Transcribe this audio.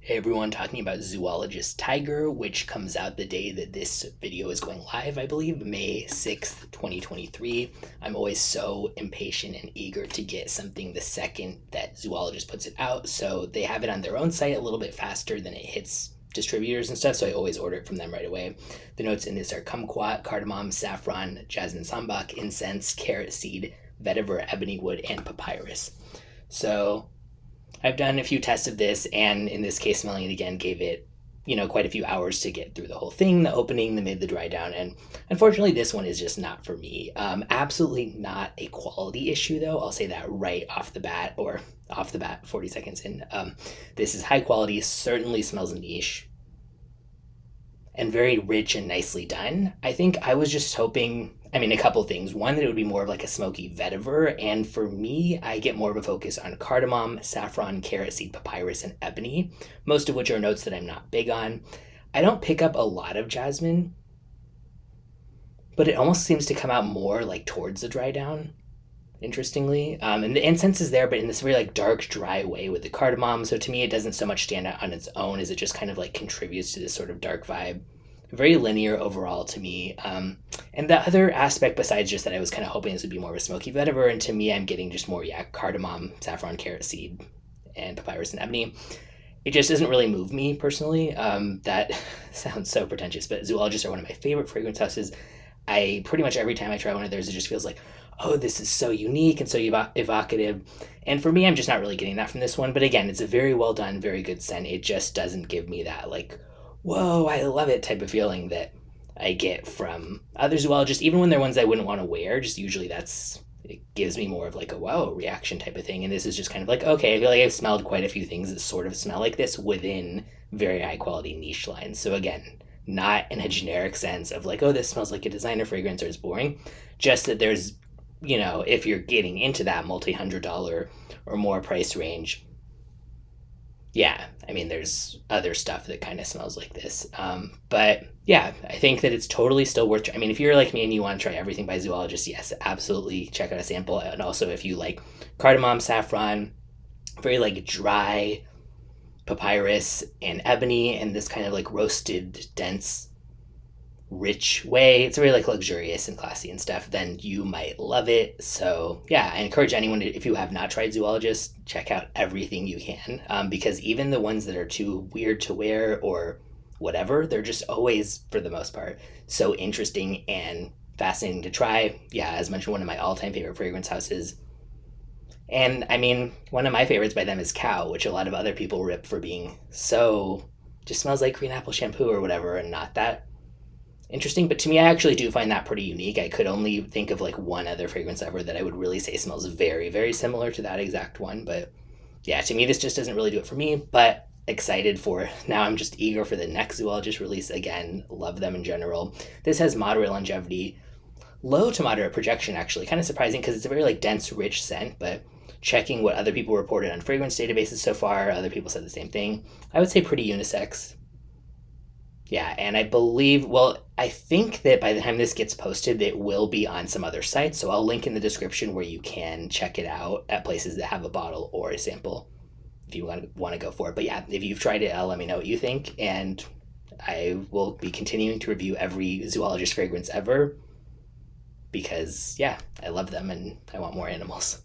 Hey everyone, talking about Zoologist Tiger, which comes out the day that this video is going live, I believe, May 6th, 2023. I'm always so impatient and eager to get something the second that Zoologist puts it out, so they have it on their own site a little bit faster than it hits distributors and stuff, so I always order it from them right away. The notes in this are kumquat, cardamom, saffron, jasmine, sambac, incense, carrot seed, vetiver, ebony wood, and papyrus. So I've done a few tests of this, and in this case, smelling it again gave it, quite a few hours to get through the whole thing, the opening, the mid, the dry down, and unfortunately, this one is just not for me. Absolutely not a quality issue, though. I'll say that right off the bat, or off the bat, 40 seconds in. This is high quality, certainly smells niche, and very rich and nicely done. I think I was just hoping, a couple things. One, that it would be more of like a smoky vetiver, and for me, I get more of a focus on cardamom, saffron, carrot seed, papyrus, and ebony, most of which are notes that I'm not big on. I don't pick up a lot of jasmine, but it almost seems to come out more like towards the dry down, interestingly. And the incense is there, but in this very like dark, dry way with the cardamom. So to me, it doesn't so much stand out on its own as it just kind of like contributes to this sort of dark vibe. Very linear overall to me. And the other aspect, besides just that I was kind of hoping this would be more of a smoky vetiver, and to me, I'm getting just more, cardamom, saffron, carrot seed, and papyrus and ebony. It just doesn't really move me personally. That sounds so pretentious, but zoologists are one of my favorite fragrance houses. I pretty much every time I try one of theirs, it just feels like, oh, this is so unique and so evocative. And for me, I'm just not really getting that from this one. But again, it's a very well done, very good scent. It just doesn't give me that like, whoa, I love it type of feeling that I get from other zoologists, even when they're ones I wouldn't want to wear. Just usually it gives me more of like a wow reaction type of thing. And this is just kind of like, okay, I feel like I've smelled quite a few things that sort of smell like this within very high quality niche lines. So again, not in a generic sense of like, oh, this smells like a designer fragrance or it's boring. Just that there's, if you're getting into that multi-$100 or more price range, yeah, there's other stuff that kind of smells like this. But yeah, I think that it's totally still worth. If you're like me and you want to try everything by Zoologist, yes, absolutely check out a sample. And also, if you like cardamom, saffron, very like dry papyrus and ebony, and this kind of like roasted, dense, rich way, it's very like luxurious and classy and stuff, then you might love it. So yeah, I encourage anyone to, if you have not tried Zoologist, check out everything you can, because even the ones that are too weird to wear or whatever, they're just always, for the most part, so interesting and fascinating to try. Yeah, as mentioned, one of my all-time favorite fragrance houses. And one of my favorites by them is Cow, which a lot of other people rip for being so just smells like green apple shampoo or whatever, and not that interesting. But to me, I actually do find that pretty unique. I could only think of like one other fragrance ever that I would really say smells very, very similar to that exact one. But yeah, to me, this just doesn't really do it for me. But excited for now. I'm just eager for the next Zoologist release. Again, love them in general. This has moderate longevity, low to moderate projection, actually. Kind of surprising because it's a very like dense, rich scent, but checking what other people reported on fragrance databases so far, other people said the same thing. I would say pretty unisex. Yeah, and I think that by the time this gets posted, it will be on some other sites. So I'll link in the description where you can check it out at places that have a bottle or a sample if you want to go for it. But yeah, if you've tried it, let me know what you think. And I will be continuing to review every Zoologist fragrance ever because, yeah, I love them and I want more animals.